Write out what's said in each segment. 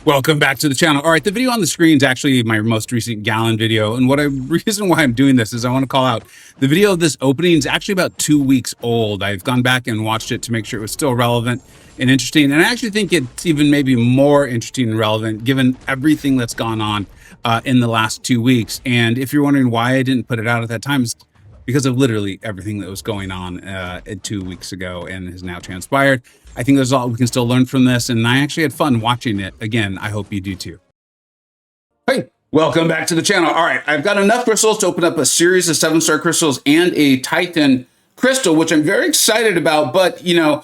Welcome back to the channel. All right, the video on the screen is actually my most recent Gallon video. And reason why I'm doing this is I want to call out the video of this opening is actually about 2 weeks old. I've gone back and watched it to make sure it was still relevant and interesting. And I actually think it's even maybe more interesting and relevant given everything that's gone on in the last 2 weeks. And if you're wondering why I didn't put it out at that time, it's because of literally everything that was going on 2 weeks ago and has now transpired. I think there's a lot we can still learn from this, and I actually had fun watching it. Again, I hope you do too. Hey, welcome back to the channel. All right, I've got enough crystals to open up a series of 7-star crystals and a Titan crystal, which I'm very excited about. But, you know,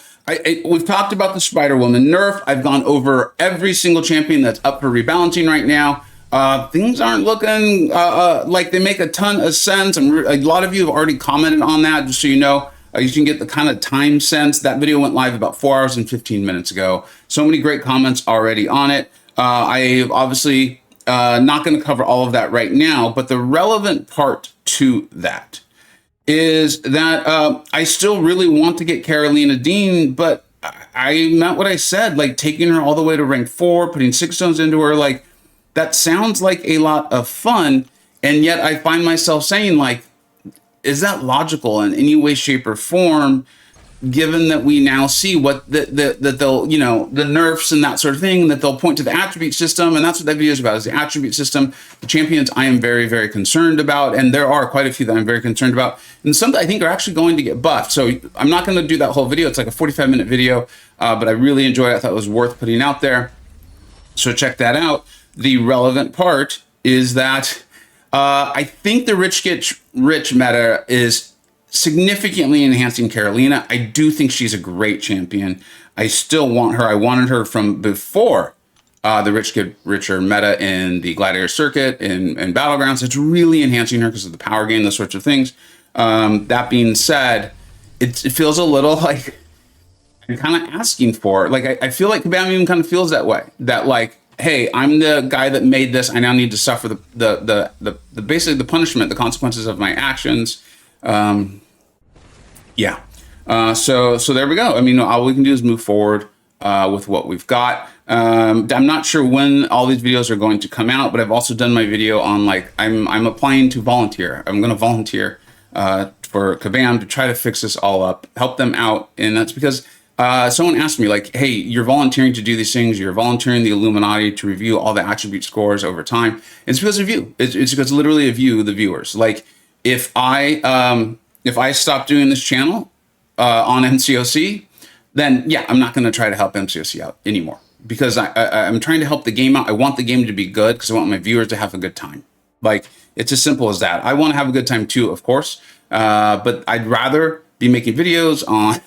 we've talked about the Spider-Woman nerf. I've gone over every single champion that's up for rebalancing right now. Things aren't looking like they make a ton of sense. And a lot of you have already commented on that, just so you know. You can get the kind of time sense. That video went live about 4 hours and 15 minutes ago. So many great comments already on it. I obviously not going to cover all of that right now, but the relevant part to that is that I still really want to get Carolina Dean, but I meant what I said, like taking her all the way to rank 4, putting 6 stones into her, like that sounds like a lot of fun. And yet I find myself saying, like, is that logical in any way, shape, or form, given that we now see what that they'll, you know, the nerfs and that sort of thing, that they'll point to the attribute system, and that's what that video is about, is the attribute system. The champions I am very, very concerned about, and there are quite a few that I'm very concerned about, and some that I think are actually going to get buffed. So I'm not going to do that whole video. It's like a 45-minute video, but I really enjoyed it. I thought it was worth putting out there. So check that out. The relevant part is that I think the rich get rich meta is significantly enhancing Carolina. I do think she's a great champion. I still want her. I wanted her from before the rich get richer meta in the Gladiator circuit and Battlegrounds. It's really enhancing her because of the power gain, those sorts of things. That being said, it feels a little like I'm kind of asking for it. Like I feel like Kabam even kind of feels that way. That like, hey, I'm the guy that made this. I now need to suffer the basically the punishment, the consequences of my actions. So there we go. I mean, all we can do is move forward with what we've got. I'm not sure when all these videos are going to come out, but I've also done my video on, like, I'm applying to volunteer. I'm going to volunteer for Kabam to try to fix this all up, help them out, and that's because someone asked me, like, hey, you're volunteering to do these things. You're volunteering the Illuminati to review all the attribute scores over time. It's because of you. It's because literally of you, the viewers. Like, if I stop doing this channel on MCoC, then yeah, I'm not going to try to help MCoC out anymore, because I'm trying to help the game out. I want the game to be good because I want my viewers to have a good time. Like, it's as simple as that. I want to have a good time too, of course, but I'd rather be making videos on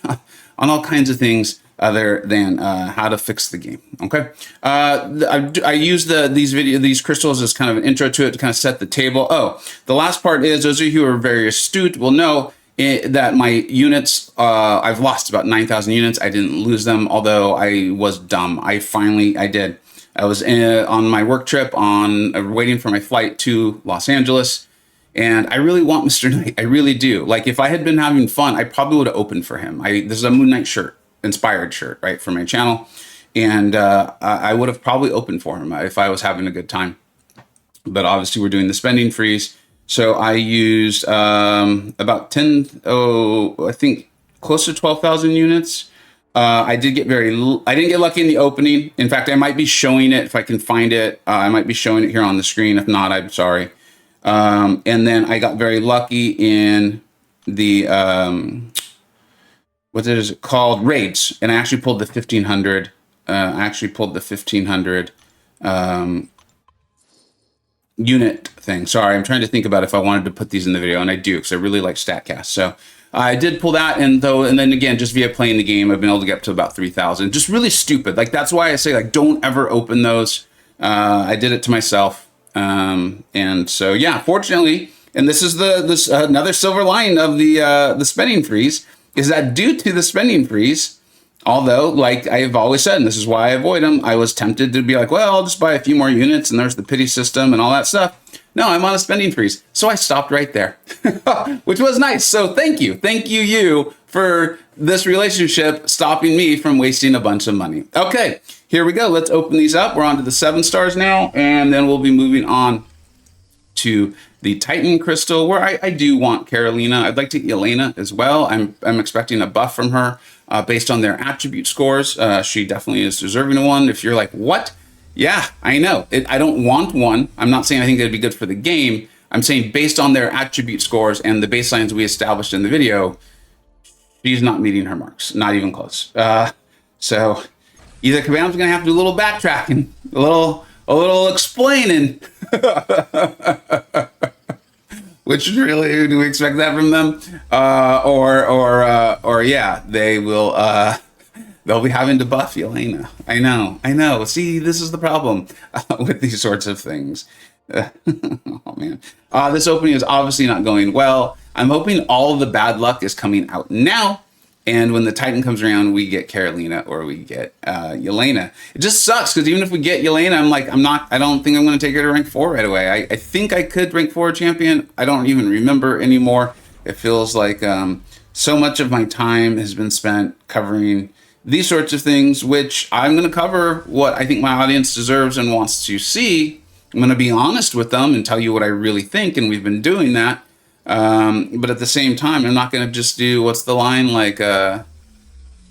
on all kinds of things other than how to fix the game. Okay, I use these crystals as kind of an intro to it to kind of set the table. Oh, the last part is, those of you who are very astute will know that my units, I've lost about 9,000 units. I didn't lose them, although I was dumb. I did. I was on my work trip waiting for my flight to Los Angeles. And I really want Mr. Knight. I really do. Like, if I had been having fun, I probably would have opened for him. This is a Moon Knight shirt, inspired shirt, right, for my channel. And I would have probably opened for him if I was having a good time. But obviously we're doing the spending freeze. So I used about I think close to 12,000 units. I didn't get lucky in the opening. In fact, I might be showing it if I can find it. I might be showing it here on the screen. If not, I'm sorry. And then I got very lucky in the, what is it called? Raids. And I actually pulled the 1,500, unit thing. Sorry, I'm trying to think about if I wanted to put these in the video, and I do, because I really like StatCast. So I did pull that, and then again, just via playing the game, I've been able to get up to about 3,000. Just really stupid. Like, that's why I say, like, don't ever open those. I did it to myself. And so, yeah, fortunately, and this is another silver lining of the spending freeze, is that due to the spending freeze, although, like I've always said, and this is why I avoid them, I was tempted to be like, well, I'll just buy a few more units, and there's the pity system and all that stuff. No, I'm on a spending freeze. So I stopped right there, which was nice. So thank you. Thank you for this relationship stopping me from wasting a bunch of money. Okay, here we go. Let's open these up. We're on to the 7 stars now, and then we'll be moving on to the Titan Crystal, where I do want Carolina. I'd like to get Yelena as well. I'm expecting a buff from her based on their attribute scores. She definitely is deserving of one. If you're like, what? Yeah, I know. I don't want one. I'm not saying I think that'd be good for the game. I'm saying based on their attribute scores and the baselines we established in the video, she's not meeting her marks, not even close. So either Kabam's gonna have to do a little backtracking, a little explaining, which really, do we expect that from them? Or yeah, they will. They'll be having to buff Yelena. I know. See, this is the problem with these sorts of things. Oh man, this opening is obviously not going well. I'm hoping all the bad luck is coming out now, and when the Titan comes around, we get Carolina or we get Yelena. It just sucks because even if we get Yelena, I don't think I'm going to take her to rank 4 right away. I think I could rank 4 champion. I don't even remember anymore. It feels like so much of my time has been spent covering these sorts of things, which I'm going to cover what I think my audience deserves and wants to see. I'm going to be honest with them and tell you what I really think, and we've been doing that. But at the same time, I'm not going to just do, what's the line? I'm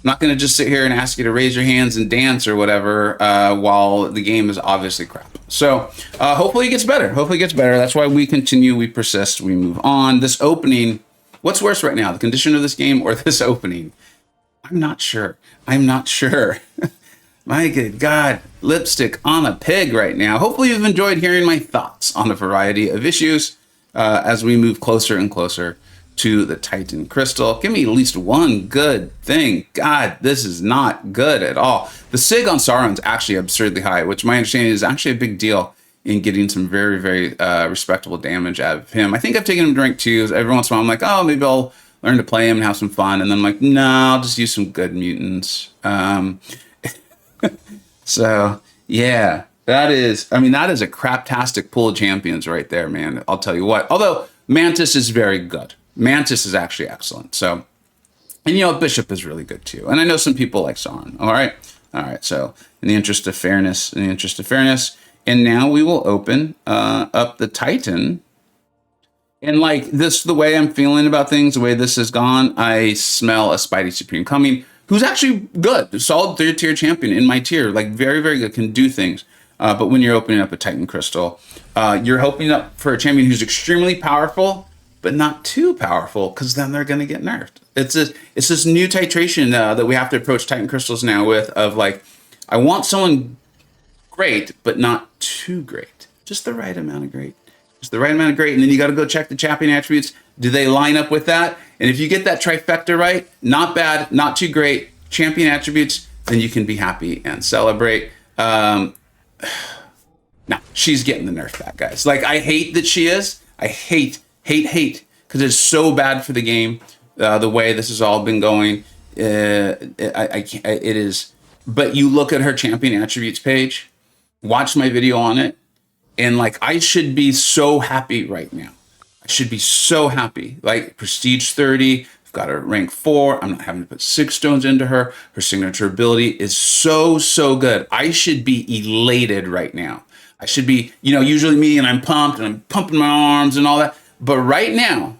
not going to just sit here and ask you to raise your hands and dance or whatever while the game is obviously crap. So hopefully it gets better. That's why we continue, we persist, we move on. This opening, what's worse right now, the condition of this game or this opening? I'm not sure. My good God, lipstick on a pig right now. Hopefully you've enjoyed hearing my thoughts on a variety of issues as we move closer and closer to the Titan Crystal. Give me at least one good thing. God, this is not good at all. The SIG on Sauron's actually absurdly high, which my understanding is actually a big deal in getting some very, very respectable damage out of him. I think I've taken him to rank 2. Every once in a while I'm like, oh, maybe I'll learn to play him and have some fun. And then I'm like, no, I'll just use some good mutants. So yeah, that is a craptastic pool of champions right there, man. I'll tell you what, although Mantis is very good. Mantis is actually excellent. So, and Bishop is really good too. And I know some people like Sauron. All right. So in the interest of fairness, and now we will open up the Titan. And like this, the way I'm feeling about things, the way this has gone, I smell a Spidey Supreme coming, who's actually good, solid 3rd tier champion in my tier, like very, very good, can do things. But when you're opening up a Titan Crystal, you're hoping up for a champion who's extremely powerful, but not too powerful, because then they're going to get nerfed. It's this new titration that we have to approach Titan Crystals now with, of like, I want someone great, but not too great. Just the right amount of great. And then you got to go check the champion attributes. Do they line up with that? And if you get that trifecta right, not bad, not too great, champion attributes, then you can be happy and celebrate. No, she's getting the nerf back, guys. Like, I hate that she is. I hate, because it's so bad for the game, the way this has all been going. It is. But you look at her champion attributes page, watch my video on it, and like, I should be so happy right now. I should be so happy. Like, prestige 30, I've got her rank 4. I'm not having to put 6 stones into her. Her signature ability is so good. I should be elated right now. I should be, usually me, and I'm pumped and I'm pumping my arms and all that. But right now,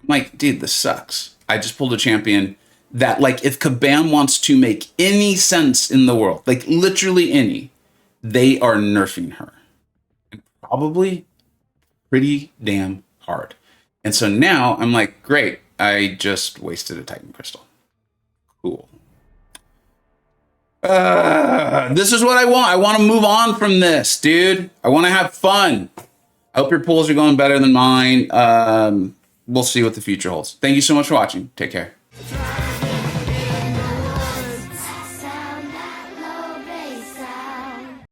I'm like, dude, this sucks. I just pulled a champion that, like, if Kabam wants to make any sense in the world, like literally any, they are nerfing her. And probably pretty damn hard. And so now I'm like, great, I just wasted a Titan Crystal. Cool. This is what I want. I want to move on from this, dude. I want to have fun. I hope your pools are going better than mine. We'll see what the future holds. Thank you so much for watching. Take care.